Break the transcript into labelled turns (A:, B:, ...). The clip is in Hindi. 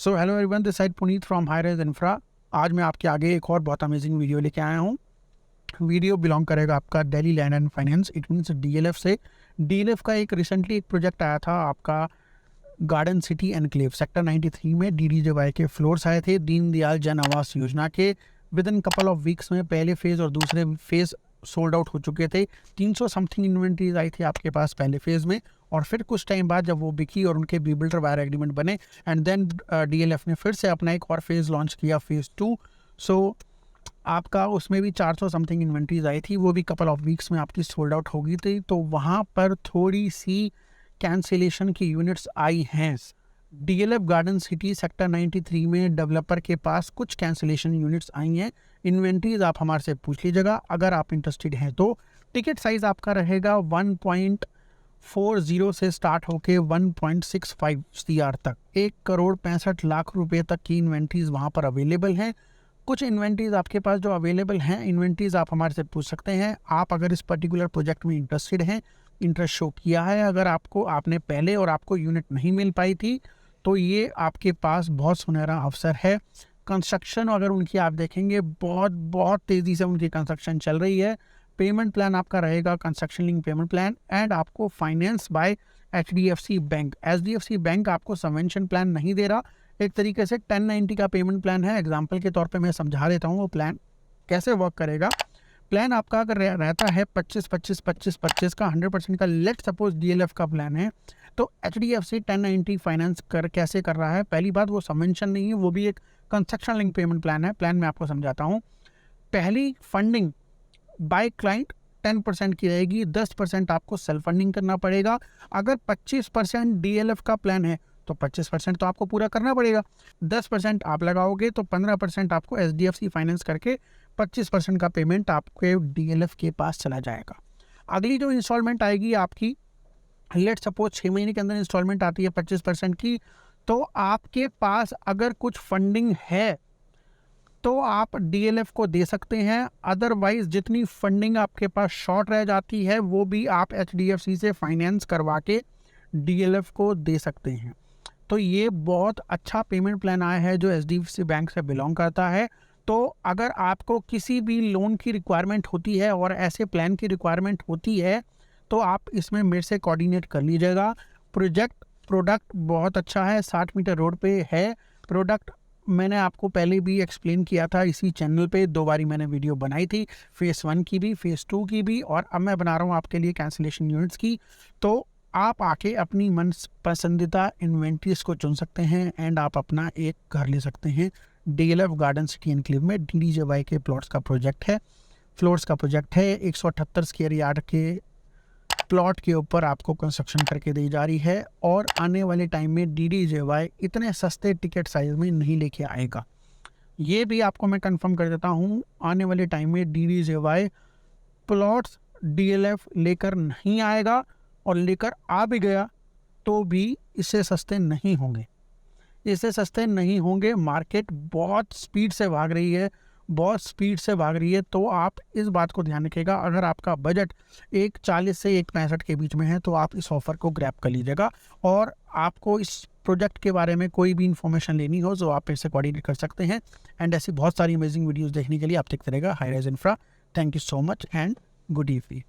A: So hello everyone, this side Puneet from High Rise Infra. आज मैं आपके आगे एक और बहुत अमेजिंग वीडियो लेके आया हूँ। वीडियो बिलोंग करेगा आपका Delhi land and finance, it means DLF से। डीएलएफ का एक रिसेंटली एक प्रोजेक्ट आया था आपका गार्डन सिटी एनक्लेव सेक्टर 93 में। डीडीजेवाई के फ्लोर्स आए थे दीनदयाल जन आवास योजना के। With in couple of weeks में पहले फेज़ और दूसरे फेज़ सोल्ड आउट हो चुके थे। 300 समथिंग इन्वेंट्रीज आई थी आपके पास पहले फेज़ में, और फिर कुछ टाइम बाद जब वो बिकी और उनके बी बिल्डर वायर एग्रीमेंट बने, एंड देन डीएलएफ ने फिर से अपना एक और फेज़ लॉन्च किया, फेज़ 2। सो आपका उसमें भी 400 समथिंग इन्वेंट्रीज आई थी, वो भी कपल ऑफ वीक्स में आपकी सोल्ड आउट हो गई थी। तो वहाँ पर थोड़ी सी कैंसिलेशन की यूनिट्स आई हैं। डीएलएफ गार्डन सिटी सेक्टर 93 में डेवलपर के पास कुछ कैंसिलेशन यूनिट्स आई हैं। इन्वेंट्रीज आप हमारे से पूछ लीजिएगा अगर आप इंटरेस्टेड हैं तो। टिकट साइज आपका रहेगा 1.40 से स्टार्ट होके 1.65 CR तक, 1,65,00,000 रुपये तक की इन्वेंट्रीज वहाँ पर अवेलेबल हैं। कुछ इन्वेंट्रीज आपके पास जो अवेलेबल हैं, इन्वेंट्रीज आप हमारे से पूछ सकते हैं। आप अगर इस पर्टिकुलर प्रोजेक्ट में इंटरेस्टेड हैं, इंटरेस्ट शो किया है, अगर आपने पहले और आपको यूनिट नहीं मिल पाई थी, तो ये आपके पास बहुत सुनहरा अवसर है। कंस्ट्रक्शन अगर उनकी आप देखेंगे, बहुत बहुत तेज़ी से उनकी कंस्ट्रक्शन चल रही है। पेमेंट प्लान आपका रहेगा construction link payment plan, and आपको finance by HDFC bank. HDFC bank आपको सबवेंशन प्लान नहीं दे रहा, एक तरीके से 1090 का पेमेंट प्लान है। एग्जाम्पल के तौर पे मैं समझा देता हूँ वो प्लान कैसे वर्क करेगा। प्लान आपका अगर रहता है 25-25-25-25 का 100% का, लेट सपोज डीएलएफ का प्लान है, तो HDFC 1090 फाइनेंस कैसे कर रहा है। पहली बात, वो सबवेंशन नहीं है, वो भी एक कंस्ट्रक्शन लिंक पेमेंट प्लान है। प्लान मैं आपको समझाता हूँ। पहली फंडिंग बाय क्लाइंट 10% की रहेगी, 10% आपको सेल्फ फंडिंग करना पड़ेगा। अगर 25% डीएलएफ का प्लान है तो 25% तो आपको पूरा करना पड़ेगा। 10% आप लगाओगे तो 15% आपको HDFC फाइनेंस करके 25% का पेमेंट आपके डीएलएफ के पास चला जाएगा। अगली जो इंस्टॉलमेंट आएगी आपकी, लेट सपोज 6 महीने के अंदर इंस्टॉलमेंट आती है 25% की, तो आपके पास अगर कुछ फंडिंग है तो आप डीएलएफ को दे सकते हैं। अदरवाइज जितनी फंडिंग आपके पास शॉर्ट रह जाती है वो भी आप HDFC से फाइनेंस करवा के डीएलएफ को दे सकते हैं। तो ये बहुत अच्छा पेमेंट प्लान आया है जो HDFC बैंक से बिलोंग करता है। तो अगर आपको किसी भी लोन की रिक्वायरमेंट होती है और ऐसे प्लान की रिक्वायरमेंट होती है, तो आप इसमें मेरे से कोऑर्डिनेट कर लीजिएगा। प्रोडक्ट बहुत अच्छा है, 60 मीटर रोड पे है प्रोडक्ट। मैंने आपको पहले भी एक्सप्लेन किया था इसी चैनल पे, 2 बारी मैंने वीडियो बनाई थी, फेज़ 1 की भी, फेज़ 2 की भी, और अब मैं बना रहा हूँ आपके लिए कैंसिलेशन यूनिट्स की। तो आप आके अपनी मन पसंदीदा इन्वेंट्रीज को चुन सकते हैं एंड आप अपना एक घर ले सकते हैं। डीएलएफ गार्डन सिटी एनक्लेव में डीडीजेवाई के प्लॉट्स का प्रोजेक्ट है, फ्लोर्स का प्रोजेक्ट है। 178 स्क्वायर यार्ड के प्लॉट के ऊपर आपको कंस्ट्रक्शन करके दी जा रही है, और आने वाले टाइम में डीडीजेवाई इतने सस्ते टिकट साइज में नहीं लेके आएगा। ये भी आपको मैं कंफर्म कर देता हूँ, आने वाले टाइम में डीडीजेवाई प्लॉट्स डीएलएफ लेकर नहीं आएगा, और लेकर आ भी गया तो भी इससे सस्ते नहीं होंगे। इससे सस्ते नहीं होंगे। मार्केट बहुत स्पीड से भाग रही है, बहुत स्पीड से भाग रही है। तो आप इस बात को ध्यान रखिएगा, अगर आपका बजट 140 से 165 के बीच में है तो आप इस ऑफ़र को ग्रैब कर लीजिएगा। और आपको इस प्रोजेक्ट के बारे में कोई भी इन्फॉर्मेशन लेनी हो तो आप इससे कोऑर्डिनेट कर सकते हैं। एंड ऐसी बहुत सारी अमेजिंग वीडियोज़ देखने के लिए आप देखते रहेगा High Rise Infra. Thank you so much and good evening.